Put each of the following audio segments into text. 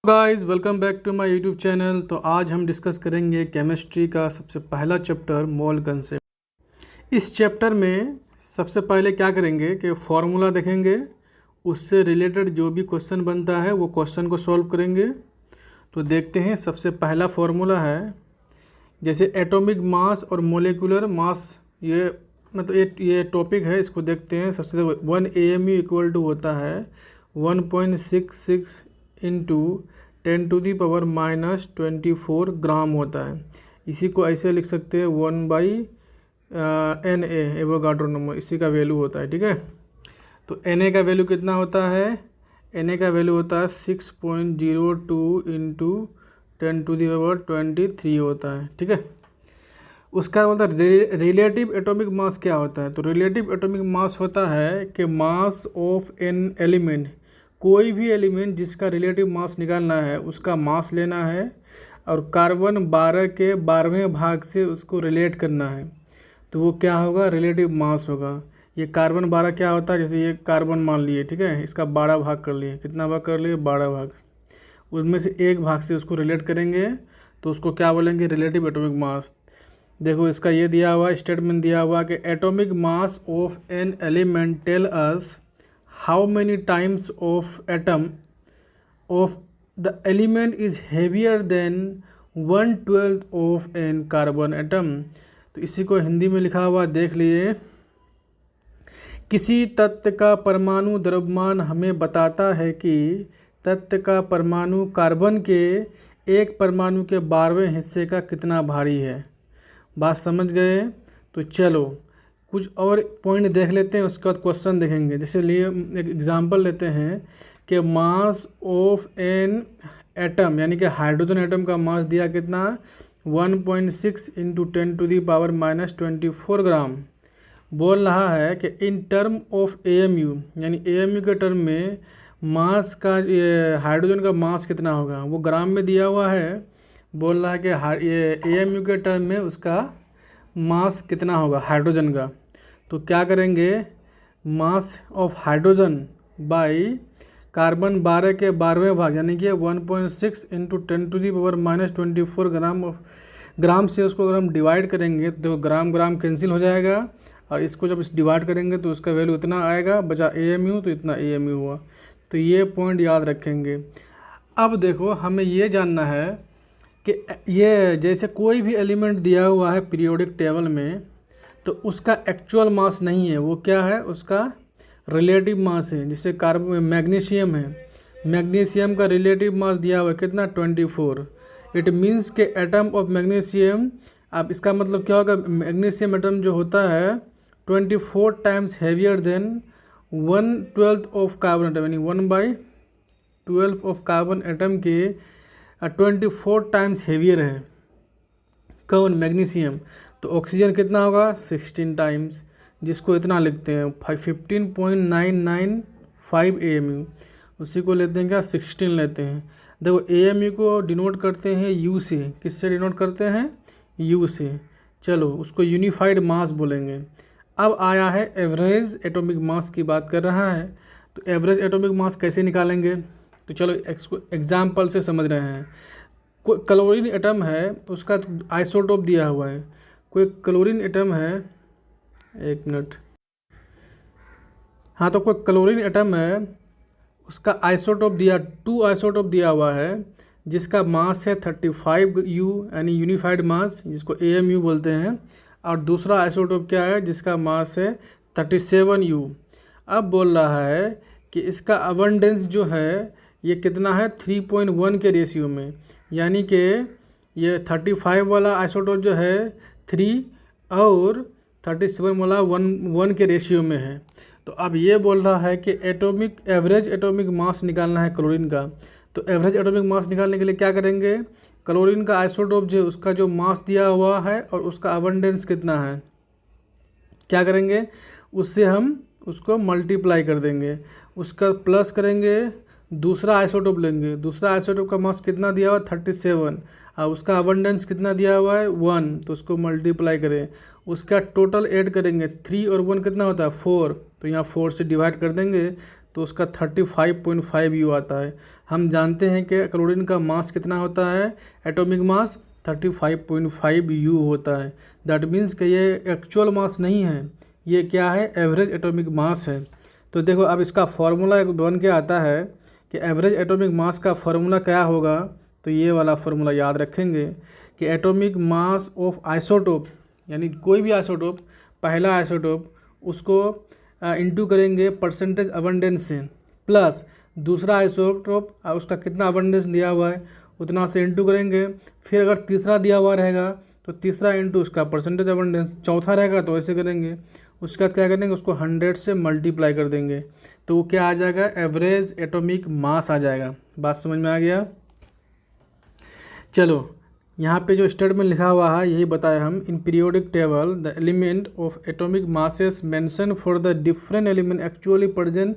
Guys welcome back to my YouTube channel. तो आज हम डिस्कस करेंगे केमिस्ट्री का सबसे पहला चैप्टर मोल कंसेप्ट। इस चैप्टर में सबसे पहले क्या करेंगे कि फॉर्मूला देखेंगे, उससे रिलेटेड जो भी क्वेश्चन बनता है वो क्वेश्चन को सॉल्व करेंगे। तो देखते हैं, सबसे पहला फॉर्मूला है जैसे एटॉमिक मास और मोलिकुलर मास, ये मतलब ये टॉपिक है, इसको देखते हैं। सबसे 1 AMU इक्वल टू होता है 1.66 इंटू 10⁻⁻24 ग्राम होता है। इसी को ऐसे लिख सकते हैं 1/Na एवोगाड्रो नंबर, इसी का वैल्यू होता है। ठीक है, तो Na का वैल्यू कितना होता है? Na का वैल्यू होता है 6.02 इंटू 10⁻23 होता है। ठीक है, उसका मतलब रिलेटिव एटॉमिक मास क्या होता है? तो रिलेटिव एटॉमिक मास होता है कि मास ऑफ एन एलिमेंट, कोई भी एलिमेंट जिसका रिलेटिव मास निकालना है उसका मास लेना है और कार्बन 12 के 12वें भाग से उसको रिलेट करना है, तो वो क्या होगा? रिलेटिव मास होगा। ये कार्बन 12 क्या होता है? जैसे ये कार्बन मान लिए, ठीक है, इसका 12 भाग कर लिए। कितना भाग कर लिए? 12 भाग। उसमें से एक भाग से उसको रिलेट करेंगे तो उसको क्या बोलेंगे? Relative atomic mass. देखो, इसका ये दिया हुआ स्टेटमेंट दिया हुआ कि atomic mass of an element tell us how many times of atom of the element is heavier than 1/12 of an carbon atom। तो इसी को हिंदी में लिखा हुआ देख लिए। किसी तत्व का परमाणु द्रव्यमान हमें बताता है कि तत्व का परमाणु कार्बन के एक परमाणु के 12वें हिस्से का कितना भारी है। बात समझ गए? तो चलो कुछ और पॉइंट देख लेते हैं, उसके बाद क्वेश्चन देखेंगे। जैसे लिए एक एग्जांपल लेते हैं कि मास ऑफ एन एटम, यानी कि हाइड्रोजन एटम का मास दिया कितना? 1.6 इंटू 10⁻⁻24 ग्राम। बोल रहा है कि इन टर्म ऑफ AMU, यानी AMU के टर्म में मास का, ये हाइड्रोजन का मास कितना होगा? वो ग्राम में दिया हुआ है। बोल रहा है कि ये AMU के टर्म में उसका मास कितना होगा हाइड्रोजन का। तो क्या करेंगे? Mass of hydrogen by carbon 12 के 12वें भाग, यानी कि 1.6 इंटू 10⁻⁻24 ग्राम से उसको अगर हम डिवाइड करेंगे तो ग्राम ग्राम कैंसिल हो जाएगा, और इसको जब इस डिवाइड करेंगे तो उसका वैल्यू इतना आएगा, बचा AMU, तो इतना AMU हुआ। तो ये पॉइंट याद रखेंगे। अब देखो, हमें ये जानना है कि ये जैसे कोई भी एलिमेंट दिया हुआ है पीरियोडिक टेबल में, तो उसका एक्चुअल मास नहीं है, वो क्या है? उसका रिलेटिव मास है। जैसे कार्बन, मैग्नीशियम है, मैग्नीशियम का रिलेटिव मास दिया हुआ है कितना? 24। इट मीन्स के एटम ऑफ मैग्नीशियम, अब इसका मतलब क्या होगा? मैग्नीशियम एटम जो होता है 24 times heavier than 1/12 of carbon atom, यानी 1/12 ऑफ कार्बन एटम के 24 टाइम्स हेवियर है। कौन? मैग्नीशियम। तो ऑक्सीजन कितना होगा? 16 टाइम्स, जिसको इतना लिखते हैं 15.995 AMU। उसी को लेते हैं क्या? 16 लेते हैं। देखो, AMU को डिनोट करते हैं U से। किससे डिनोट करते हैं? U से। चलो, उसको यूनिफाइड मास बोलेंगे। अब आया है एवरेज एटॉमिक मास की बात कर रहा है। तो एवरेज एटॉमिक मास कैसे निकालेंगे? तो चलो एग्जाम्पल से समझ रहे हैं। कोई क्लोरीन एटम है, उसका आइसोटोप दिया हुआ है। कोई क्लोरीन एटम है, एक मिनट, हाँ, तो कोई क्लोरीन एटम है, उसका आइसोटोप 2 आइसोटोप दिया हुआ है, जिसका मास है 35U, यानी यूनिफाइड मास, जिसको AMU बोलते हैं। और दूसरा आइसोटोप क्या है? जिसका मास है 37U। अब बोल रहा है कि इसका अबंडेंस जो है ये कितना है? 3.1 के रेशियो में, यानी कि ये 35 वाला आइसोटोप जो है 3 और 37 वाला 1 के रेशियो में है। तो अब ये बोल रहा है कि एवरेज एटॉमिक मास निकालना है क्लोरीन का। तो एवरेज एटॉमिक मास निकालने के लिए क्या करेंगे? क्लोरीन का आइसोटोप जो उसका जो मास दिया हुआ है और उसका अबंडेंस कितना है, क्या करेंगे? उससे हम उसको मल्टीप्लाई कर देंगे, उसका प्लस करेंगे, दूसरा आइसोटोप लेंगे। दूसरा आइसोटोप का मास कितना दिया हुआ है? 37, और उसका अबंडेंस कितना दिया हुआ है? 1, तो उसको मल्टीप्लाई करें, उसका टोटल ऐड करेंगे। 3 और 1 कितना होता है? 4, तो यहाँ 4 से डिवाइड कर देंगे तो उसका 35.5 यू आता है। हम जानते हैं कि क्लोरीन का मास कितना होता है, एटॉमिक मास 35.5 यू होता है। दैट मीन्स कि ये एक्चुअल मास नहीं है, ये क्या है, एवरेज एटॉमिक मास है। तो देखो अब इसका फॉर्मूला बन के आता है कि एवरेज एटॉमिक मास का फॉर्मूला क्या होगा, तो ये वाला फॉर्मूला याद रखेंगे कि एटॉमिक मास ऑफ आइसोटोप, यानी कोई भी आइसोटोप, पहला आइसोटोप उसको इंटू करेंगे परसेंटेज अबंडेंस से, प्लस दूसरा आइसोटोप उसका कितना अबंडेंस दिया हुआ है उतना से इंटू करेंगे, फिर अगर तीसरा दिया हुआ रहेगा तो तीसरा इंटू उसका परसेंटेज अबंडेंस, चौथा रहेगा तो ऐसे करेंगे। उसके बाद क्या करेंगे, उसको 100 से मल्टीप्लाई कर देंगे, तो वो क्या आ जाएगा, एवरेज एटॉमिक मास आ जाएगा। बात समझ में आ गया। चलो यहाँ पे जो स्टेटमेंट लिखा हुआ है यही बताया हम, in periodic table the element of atomic masses mention for the different element actually present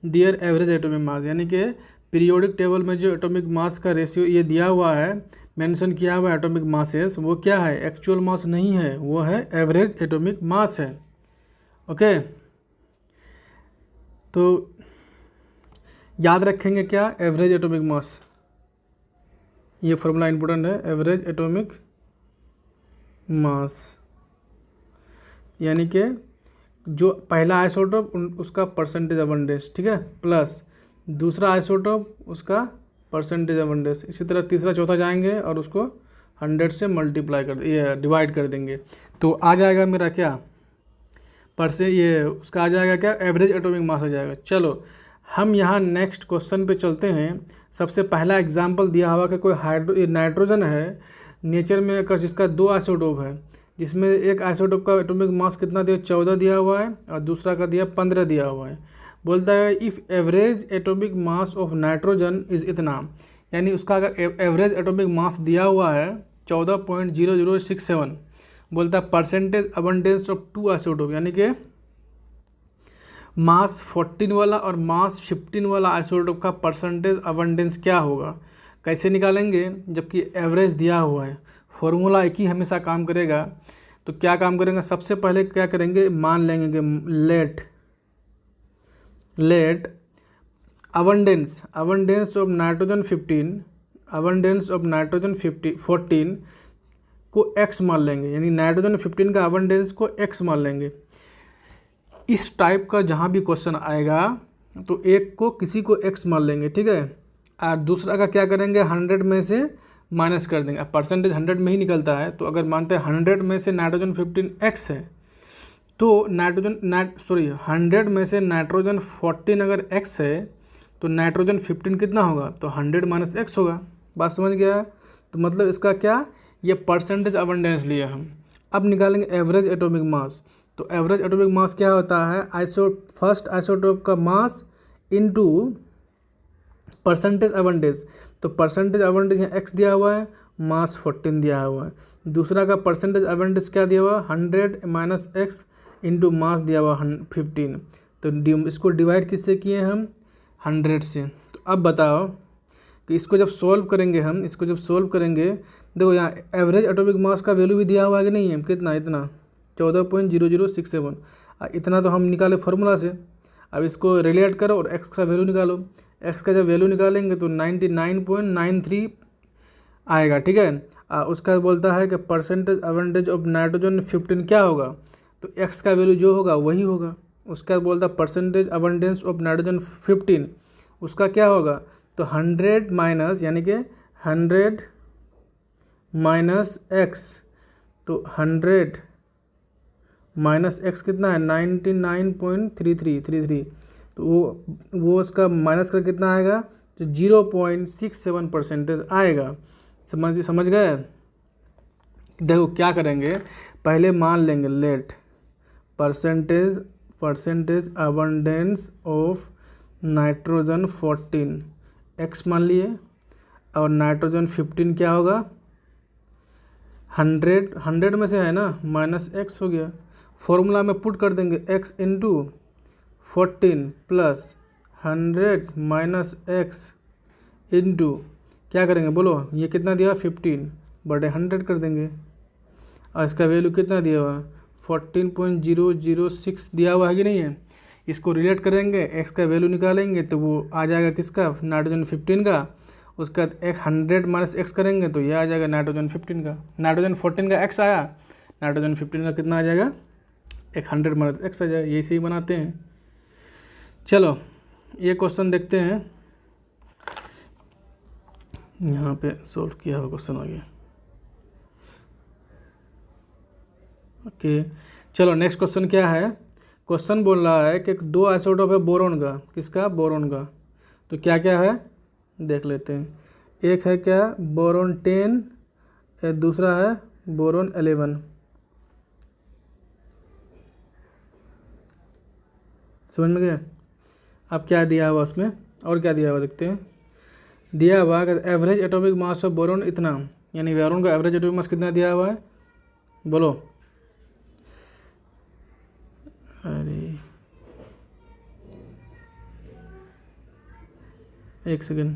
their average atomic mass, यानी कि पीरियोडिक टेबल में जो एटॉमिक मास का रेशियो ये दिया हुआ है, मेंशन किया हुआ एटॉमिक मासेस, वो क्या है, एक्चुअल मास नहीं है, वो है एवरेज एटॉमिक मास है। ओके, तो याद रखेंगे क्या, एवरेज एटॉमिक मास, ये फॉर्मूला इंपॉर्टेंट है, एवरेज एटॉमिक मास, यानी कि जो पहला आइसोटोप उसका परसेंटेज अबंडेंस, ठीक है, प्लस दूसरा आइसोटोप उसका परसेंटेज अबंडेंस, इसी तरह तीसरा चौथा जाएंगे और उसको 100 से मल्टीप्लाई कर ये डिवाइड कर देंगे, तो आ जाएगा मेरा क्या ये उसका आ जाएगा क्या, एवरेज एटॉमिक मास आ जाएगा। चलो हम यहाँ नेक्स्ट क्वेश्चन पे चलते हैं। सबसे पहला एग्जांपल दिया हुआ कि कोई नाइट्रोजन है नेचर में अगर जिसका 2 आइसोटोप है, जिसमें एक आइसोटोप का एटॉमिक मास कितना दिया, 14 दिया हुआ है और दूसरा का दिया 15 दिया हुआ है। बोलता है if average atomic mass of nitrogen is इतना, यानी उसका अगर एवरेज एटॉमिक मास दिया हुआ है 14.0067, बोलता है परसेंटेज अबंडेंस ऑफ 2 आइसोटोप, यानी कि मास 14 वाला और मास 15 वाला आइसोटोप का परसेंटेज अबंडेंस क्या होगा। कैसे निकालेंगे, जबकि एवरेज दिया हुआ है, फॉर्मूला एक ही हमेशा काम करेगा। तो क्या काम करेंगे, सबसे पहले क्या करेंगे, मान लेंगे कि लेट अबंडेंस ऑफ नाइट्रोजन 14 को x मान लेंगे, यानी नाइट्रोजन 15 का अबंडेंस को x मान लेंगे। इस टाइप का जहाँ भी क्वेश्चन आएगा तो एक को किसी को x मान लेंगे, ठीक है, और दूसरा का क्या करेंगे, 100 में से माइनस कर देंगे। अब परसेंटेज 100 में ही निकलता है, तो अगर मानते हैं 100 में से नाइट्रोजन 15 x है, तो 100 में से नाइट्रोजन 14 अगर x है तो नाइट्रोजन 15 कितना होगा, तो 100 माइनस x होगा। बात समझ गया। तो मतलब इसका क्या, ये परसेंटेज अबंडेंस लिए हम। अब निकालेंगे एवरेज एटॉमिक मास। तो एवरेज एटॉमिक मास क्या होता है, फर्स्ट आइसोटोप का मास इनटू परसेंटेज अबंडेंस। तो परसेंटेज अबंडेंस यहाँ x दिया हुआ है, मास 14 दिया हुआ है। दूसरा का परसेंटेज अबंडेंस क्या दिया हुआ, 100 माइनस x इंटू मास दिया हुआ 15। तो इसको डिवाइड किससे किए हम, 100 से। तो अब बताओ कि इसको जब सॉल्व करेंगे, देखो यहाँ एवरेज एटॉमिक मास का वैल्यू भी दिया हुआ है कि नहीं है, कितना, इतना 14.0067, इतना तो हम निकाले फार्मूला से। अब इसको रिलेट करो और x का वैल्यू निकालो। x का जब वैल्यू निकालेंगे तो 99.93 आएगा, ठीक है। उसका बोलता है कि परसेंटेज अबंडेंस ऑफ नाइट्रोजन 15 क्या होगा, तो x का वैल्यू जो होगा वही होगा। उसका बोलता है परसेंटेज अबंडेंस ऑफ नाइट्रोजन 15 उसका क्या होगा, तो 100 माइनस, यानी कि 100 माइनस x, तो 100 माइनस x कितना है, 99.33, तो वो उसका माइनस का कितना आएगा, तो 0.67% आएगा। समझ गए। देखो क्या करेंगे, पहले मान लेंगे let percentage abundance of nitrogen 14 x मान लिए, और नाइट्रोजन 15 क्या होगा, 100 में से है ना, माइनस x हो गया। फॉर्मूला में पुट कर देंगे x into 14 plus 100 minus x into क्या करेंगे, बोलो, ये कितना दिया, 15 बटे 100 कर देंगे, और इसका वैल्यू कितना दिया हुआ, 14.006 दिया हुआ है कि नहीं है। इसको रिलेट करेंगे, एक्स का वैल्यू निकालेंगे तो वो आ जाएगा किसका, नाइट्रोजन 15 का। उसके बाद एक 100 माइनस एक्स करेंगे तो ये आ जाएगा नाइट्रोजन 15 का। नाइट्रोजन 14 का एक्स आया, नाइट्रोजन 15 का कितना आ जाएगा, एक 100 माइनस एक्स आ जाएगा। ये सही बनाते हैं। चलो ये क्वेश्चन देखते हैं, यहाँ पे सोल्व किया हुआ क्वेश्चन हो गया। ओके चलो नेक्स्ट क्वेश्चन क्या है। क्वेश्चन बोल रहा है कि 2 आइसोटोप है बोरोन का, किसका, बोरोन का। तो क्या क्या है देख लेते हैं। एक है क्या, बोरोन 10, दूसरा है बोरोन 11। समझ में गया। अब क्या दिया हुआ उसमें, और क्या दिया हुआ देखते हैं। दिया हुआ कि average atomic mass of boron इतना, यानी बोरोन का एवरेज एटॉमिक मास कितना दिया हुआ है, बोलो। अरे एक सेकेंड,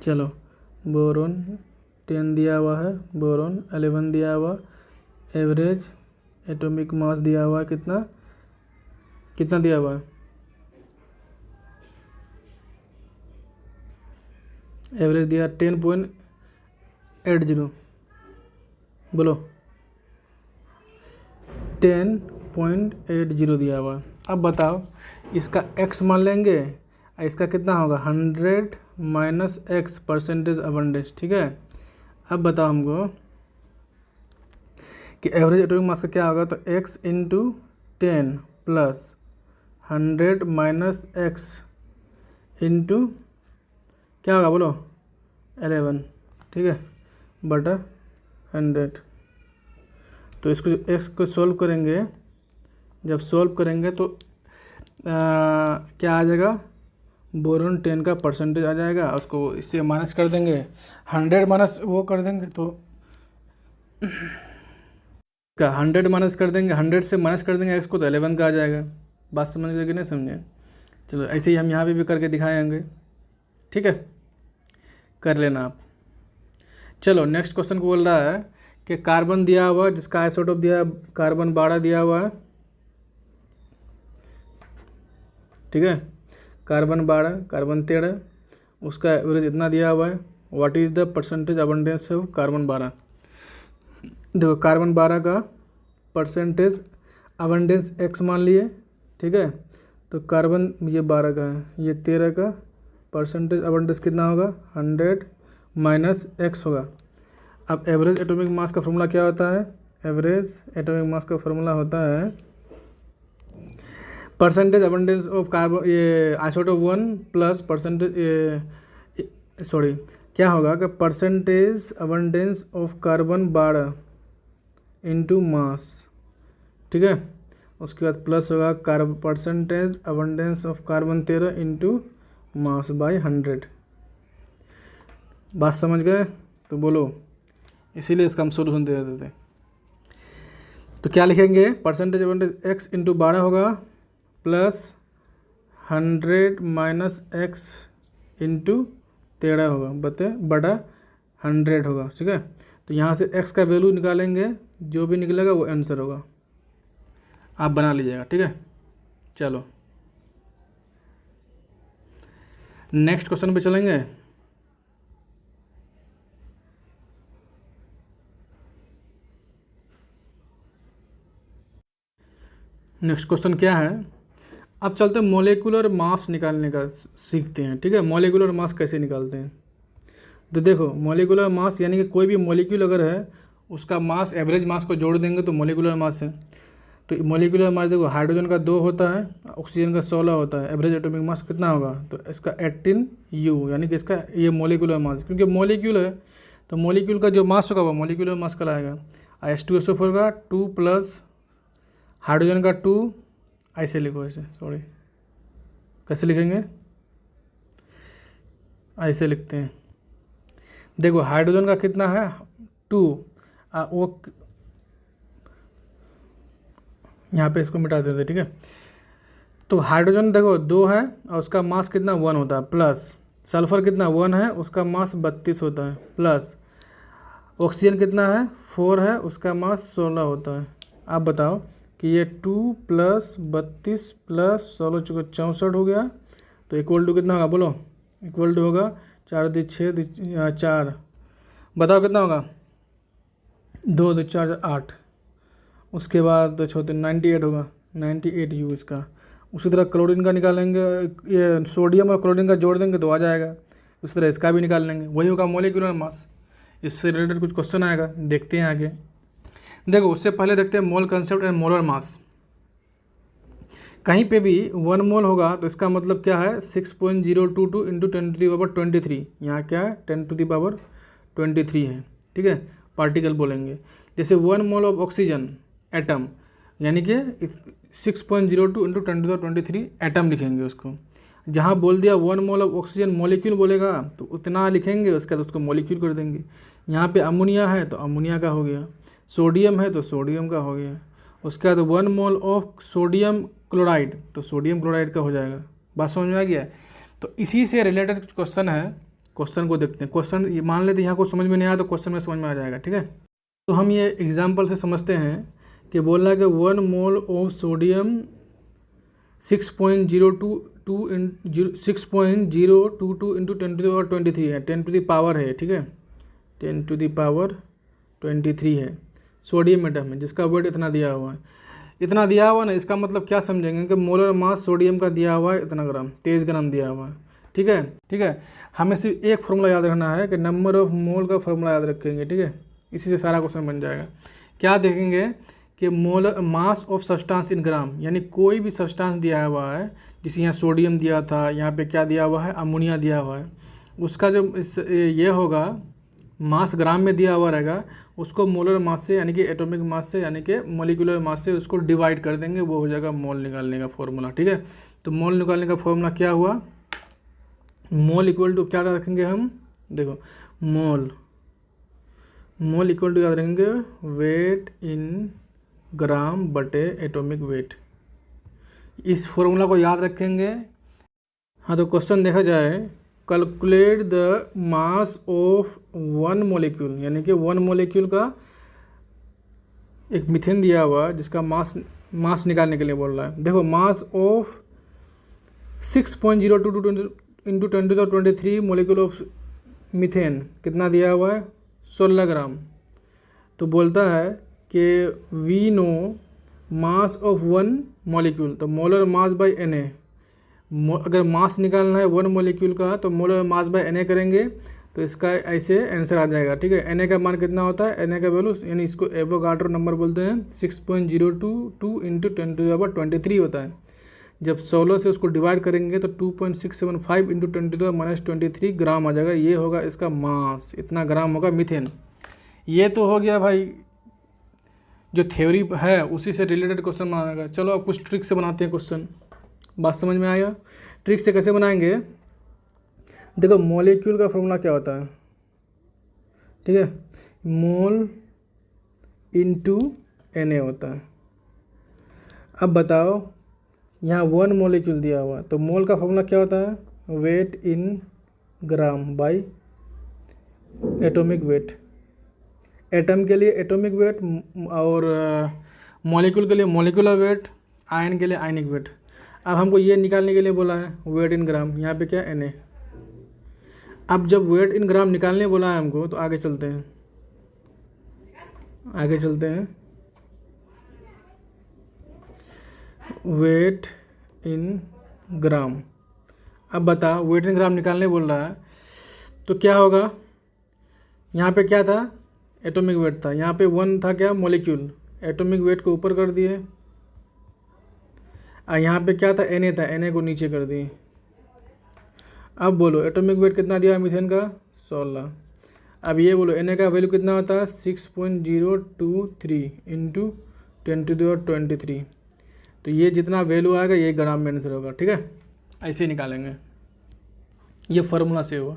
चलो बोरोन 10 दिया हुआ है, बोरोन 11 दिया हुआ, एवरेज एटॉमिक मास दिया हुआ है कितना, कितना दिया हुआ है, एवरेज दिया 10.80, बोलो 10.80 दिया हुआ है। अब बताओ इसका x मान लेंगे, इसका कितना होगा 100 माइनस एक्स परसेंटेज अबंडेंस, ठीक है। अब बताओ हमको कि एवरेज एटॉमिक मास का क्या होगा, तो x into 10 plus 100 minus x into क्या होगा बोलो 11, ठीक है, बटा 100। तो इसको x को सॉल्व करेंगे, जब सॉल्व करेंगे तो क्या आ जाएगा, बोरोन 10 का परसेंटेज आ जाएगा। उसको इससे माइनस कर देंगे, 100 माइनस वो कर देंगे तो क्या 100 माइनस कर देंगे, 100 से माइनस कर देंगे x को तो 11 का आ जाएगा। बात समझ गए कि नहीं समझे। चलो ऐसे ही हम यहाँ पे भी करके दिखाएंगे, ठीक है, कर लेना आप। चलो नेक्स्ट क्वेश्चन को बोल रहा है कि कार्बन दिया हुआ है, जिसका आइसोटोप दिया है कार्बन 12 दिया हुआ है, ठीक है, कार्बन 12, कार्बन 13, उसका एवरेज इतना दिया हुआ है। What is the percentage abundance of carbon 12। देखो कार्बन 12 का परसेंटेज अबंडेंस x मान लिए, ठीक है, तो कार्बन ये 12 का है, ये 13 का परसेंटेज अबंडेंस कितना होगा 100 माइनस एक्स होगा। अब एवरेज एटॉमिक मास का फॉर्मूला क्या होता है, एवरेज एटॉमिक मास का फॉर्मूला होता है परसेंटेज अबंडेंस ऑफ कार्बन, ये आइसोटोप 1 प्लस परसेंटेज, सॉरी क्या होगा कि percentage abundance of carbon 12 into mass, ठीक है, उसके बाद प्लस होगा percentage abundance of carbon 13 into mass by 100। बात समझ गए तो बोलो, इसीलिए इसका हम सोल्यूशन दे देते थे। तो क्या लिखेंगे, परसेंटेज अबंडेंस x इंटू 12 होगा प्लस 100 माइनस एक्स इंटू 13 होगा बटा 100 होगा, ठीक है। तो यहाँ से x का वैल्यू निकालेंगे, जो भी निकलेगा वो आंसर होगा, आप बना लीजिएगा, ठीक है। चलो नेक्स्ट क्वेश्चन पे चलेंगे। नेक्स्ट क्वेश्चन क्या है, अब चलते हैं मोलिकुलर मास निकालने का सीखते हैं, ठीक है। मोलिकुलर मास कैसे निकालते हैं, तो देखो मोलिकुलर मास यानी कि कोई भी मोलिक्यूल अगर है उसका मास एवरेज मास को जोड़ देंगे तो मोलिकुलर मास है। तो मोलिकुलर मास देखो हाइड्रोजन का 2 होता है, ऑक्सीजन का 16 होता है, एवरेज एटॉमिक मास कितना होगा, तो इसका 18U, यानी कि इसका ये मोलिकुलर मास, क्योंकि मोलिक्यूल है तो मोलिक्यूल का जो मास होगा वो मोलिकुलर मास कहलाएगा। H2SO4 का 2 प्लस हाइड्रोजन का 2, ऐसे लिखो, ऐसे सॉरी कैसे लिखेंगे, ऐसे लिखते हैं। देखो हाइड्रोजन का कितना है 2, वो यहाँ पे इसको मिटा देते, ठीक है। तो हाइड्रोजन देखो 2 है और उसका मास कितना 1 होता है, प्लस सल्फर कितना 1 है, उसका मास 32 होता है, प्लस ऑक्सीजन कितना है 4 है, उसका मास 16 होता है। आप बताओ कि ये 2 + 32 + 16 चौके 64 हो गया, तो इक्वल टू कितना होगा बोलो, इक्वल टू होगा 4 × 6 = 4, बताओ कितना होगा, 2 × 4 = 8, उसके बाद 2 × 6 = 98 होगा, 98 U इसका। उसी तरह क्लोरीन का निकालेंगे, ये सोडियम और क्लोरीन का जोड़ देंगे तो आ जाएगा, उसी तरह इसका भी निकाल लेंगे, वही होगा मोलिकुलर मास। इससे रिलेटेड कुछ क्वेश्चन आएगा, देखते हैं आगे। देखो उससे पहले देखते हैं मोल कंसेप्ट एंड मोलर मास। कहीं पे भी 1 मोल होगा तो इसका मतलब क्या है, 6.022 × 10⁻23, यहाँ क्या है 10⁻23 है, ठीक है, पार्टिकल बोलेंगे। जैसे 1 मोल ऑफ ऑक्सीजन एटम, यानी कि 6.02 × 10⁻23 एटम लिखेंगे उसको। जहाँ बोल दिया 1 मोल ऑफ ऑक्सीजन मॉलिक्यूल बोलेगा तो उतना लिखेंगे, उसके बाद उसको मॉलिक्यूल कर देंगे। यहाँ पे अमोनिया है तो अमोनिया का हो गया, सोडियम है तो सोडियम का हो गया, उसके बाद 1 मोल ऑफ सोडियम क्लोराइड तो सोडियम क्लोराइड का हो जाएगा। बात समझ में आ गया। तो इसी से रिलेटेड कुछ क्वेश्चन है, क्वेश्चन को देखते हैं। क्वेश्चन मान लेते हैं यहाँ को समझ में नहीं आया तो क्वेश्चन में समझ में आ जाएगा, ठीक है। तो हम ये एग्जाम्पल से समझते हैं कि बोल रहा है कि 1 मोल ऑफ सोडियम 6.022 × 10⁻23 है, 10 टू द पावर है, ठीक है, 10 टू द पावर 23 है सोडियम एटम है, जिसका वेट इतना दिया हुआ है। इतना दिया हुआ ना, इसका मतलब क्या समझेंगे कि मोलर मास सोडियम का दिया हुआ है इतना ग्राम, 23 ग्राम दिया हुआ है, ठीक है, ठीक है। हमें सिर्फ एक फॉर्मूला याद रखना है कि नंबर ऑफ मोल का फॉर्मूला याद रखेंगे, ठीक है, इसी से सारा क्वेश्चन बन जाएगा। क्या देखेंगे कि molar mass of substance in gram, यानी कोई भी सब्सटेंस दिया हुआ है, जैसे यहाँ सोडियम दिया था, यहाँ पे क्या दिया हुआ है, अमोनिया दिया हुआ है, उसका जो ये होगा मास ग्राम में दिया हुआ रहेगा, उसको मोलर मास से यानी कि एटॉमिक मास से यानी कि मोलिकुलर मास से उसको डिवाइड कर देंगे, वो हो जाएगा मोल निकालने का फॉर्मूला, ठीक है। तो मोल निकालने का फॉर्मूला क्या हुआ, मोल इक्वल टू क्या रखेंगे हम, देखो मोल इक्वल टू याद रखेंगे वेट इन ग्राम बटे एटॉमिक वेट, इस फॉर्मूला को याद रखेंगे। हाँ तो क्वेश्चन देखा जाए, calculate the mass of 1 molecule, यानी कि 1 मॉलिक्यूल का एक मीथेन दिया हुआ जिसका मास निकालने के लिए बोल रहा है। देखो mass of 6.022 × 10⁻23 molecule of methane कितना दिया हुआ है, 16 ग्राम। तो बोलता है कि we know mass of 1 molecule, तो मोलर मास बाय Na, अगर मास निकालना है 1 मॉलिक्यूल का तो मोलर मास बाय Na करेंगे तो इसका ऐसे आंसर आ जाएगा, ठीक है। Na का मान कितना होता है, Na का वैल्यू यानी इसको एवोगाड्रो नंबर बोलते हैं, 6.022 × 10⁻23 होता है। जब 16 से उसको डिवाइड करेंगे तो 2.675 × 10⁻23 ग्राम आ जाएगा, ये होगा इसका मास, इतना ग्राम होगा मीथेन। ये तो हो गया भाई जो थ्योरी है उसी से रिलेटेड क्वेश्चन बनाएगा। चलो अब कुछ ट्रिक से बनाते हैं क्वेश्चन, बात समझ में आया। ट्रिक से कैसे बनाएंगे, देखो मॉलिक्यूल का फॉर्मूला क्या होता है, ठीक है, मोल इनटू Na होता है। अब बताओ यहाँ 1 मॉलिक्यूल दिया हुआ है तो मोल का फॉर्मूला क्या होता है, weight in gram by atomic weight. Atom के लिए एटॉमिक वेट और मॉलिक्यूल के लिए मॉलिकुलर वेट, आयन के लिए आयनिक वेट। अब हमको ये निकालने के लिए बोला है वेट इन ग्राम, यहाँ पे क्या Na। अब जब वेट इन ग्राम निकालने बोला है हमको तो आगे चलते हैं, वेट इन ग्राम। अब बता वेट इन ग्राम निकालने बोल रहा है तो क्या होगा, यहाँ पे क्या था, एटॉमिक वेट था, यहाँ पे 1 था क्या, मॉलिक्यूल, एटॉमिक वेट को ऊपर कर दिए, और यहाँ पे क्या था, Na था, Na को नीचे कर दिए। अब बोलो एटॉमिक वेट कितना दिया मीथेन का, 16। अब ये बोलो Na का वैल्यू कितना होता है, 6.023 × 10⁻23। तो ये जितना वैल्यू आएगा ये ग्राम में आंसर होगा, ठीक है, ऐसे निकालेंगे, ये फार्मूला से हुआ।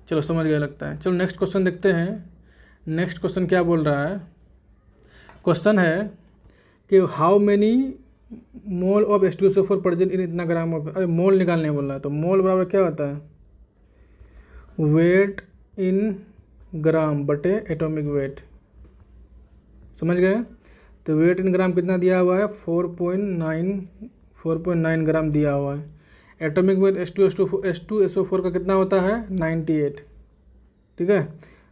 चलो समझ गया लगता है। चलो नेक्स्ट क्वेश्चन देखते हैं। नेक्स्ट क्वेश्चन क्या बोल रहा है, क्वेश्चन है कि how many mole of H2SO4 present in इतना ग्राम ऑफ, अरे मोल निकालने बोल रहा है तो मोल बराबर क्या होता है, वेट इन ग्राम बटे एटॉमिक वेट, समझ गए। तो वेट इन ग्राम कितना दिया हुआ है, 4.9 ग्राम दिया हुआ है। एटॉमिक वेट H2SO4 का कितना होता है, 98। ठीक है,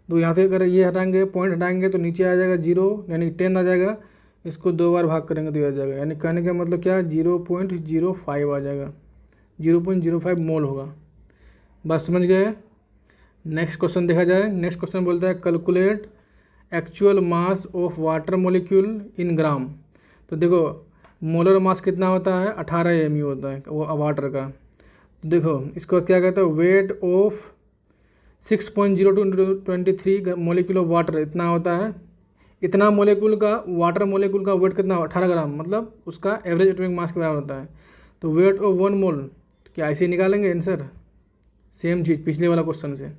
तो यहाँ से अगर ये हटाएंगे, पॉइंट हटाएंगे तो नीचे आ जाएगा 0, यानी 10 आ जाएगा। इसको 2 बार भाग करेंगे तो ये आ जाएगा, यानी कहने का मतलब क्या है, 0.05 आ जाएगा, 0.05 मोल होगा। बात समझ गए। नेक्स्ट क्वेश्चन देखा जाए। नेक्स्ट क्वेश्चन बोलता है calculate actual mass of water molecule in gram. तो देखो मोलर मास कितना होता है, 18 mu होता है वो वाटर का। देखो इसके बाद क्या कहता है, weight of 6.0223 molecule of water इतना होता है। इतना मॉलिक्यूल का वाटर मॉलिक्यूल का वेट कितना, 18 ग्राम, मतलब उसका एवरेज एटॉमिक मास के बराबर होता है। तो वेट ऑफ 1 मोल, क्या ऐसे निकालेंगे आंसर, सेम चीज़ पिछले वाला क्वेश्चन से।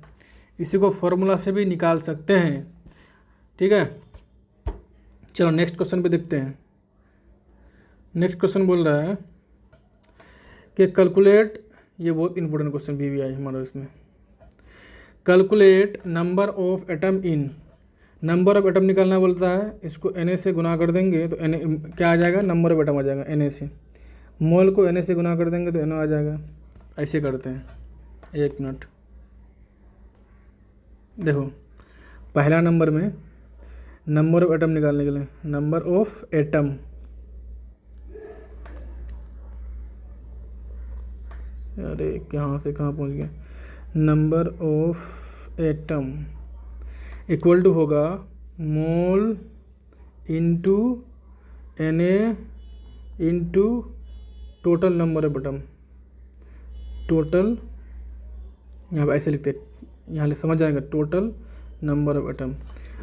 इसी को फॉर्मूला से भी निकाल सकते हैं। ठीक है, चलो नेक्स्ट क्वेश्चन पे देखते हैं। नेक्स्ट क्वेश्चन बोल रहा है कि कैलकुलेट, ये बहुत इंपॉर्टेंट क्वेश्चन भी है हमारा इसमें। Calculate number of atom in, number of atom निकालना बोलता है। इसको Na से गुना कर देंगे तो Na क्या आ जाएगा, नंबर ऑफ एटम आ जाएगा Na से। मोल को Na से गुना कर देंगे तो Na आ जाएगा। ऐसे करते हैं, 1 मिनट। देखो पहला नंबर में नंबर ऑफ एटम निकालने के लिए, नंबर ऑफ एटम, अरे कहाँ से कहाँ पहुँच गया, number of atom equal to होगा mole into Na into total number of atom. टोटल यहाँ पर ऐसे लिखते हैं, यहाँ समझ जाएगा, टोटल नंबर ऑफ एटम।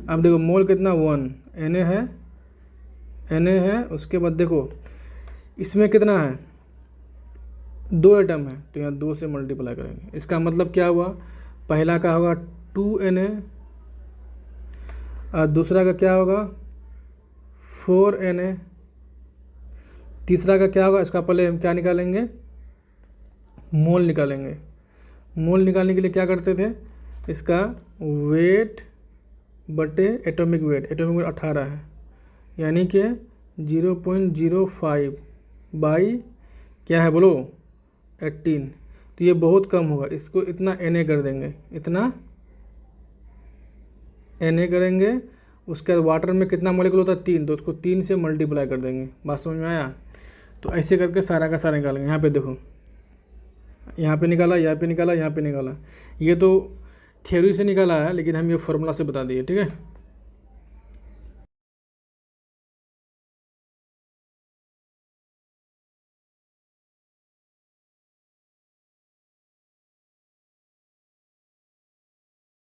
अब देखो मोल कितना, 1, Na है। उसके बाद देखो इसमें कितना है, 2 एटम है, तो यहाँ 2 से मल्टीप्लाई करेंगे। इसका मतलब क्या हुआ, पहला का होगा 2Na और दूसरा का क्या होगा 4Na, तीसरा का क्या होगा, इसका पहले हम क्या निकालेंगे, मोल निकालेंगे। मोल निकालने के लिए क्या करते थे, इसका वेट बटे एटॉमिक वेट, 18 है, यानी कि 0.05 बाई क्या है बोलो, 18। तो ये बहुत कम होगा, इसको इतना Na कर देंगे, इतना Na करेंगे। उसके बाद वाटर में कितना मॉलिक्यूल होता है, 3, तो उसको 3 से मल्टीप्लाई कर देंगे। बात समझ में आया। तो ऐसे करके सारा का सारा निकालेंगे। यहाँ पे देखो, यहाँ पे निकाला, यहाँ पे निकाला, यहाँ पे निकाला। ये तो थ्योरी से निकाला है, लेकिन हम ये फॉर्मूला से बता दिए। ठीक है।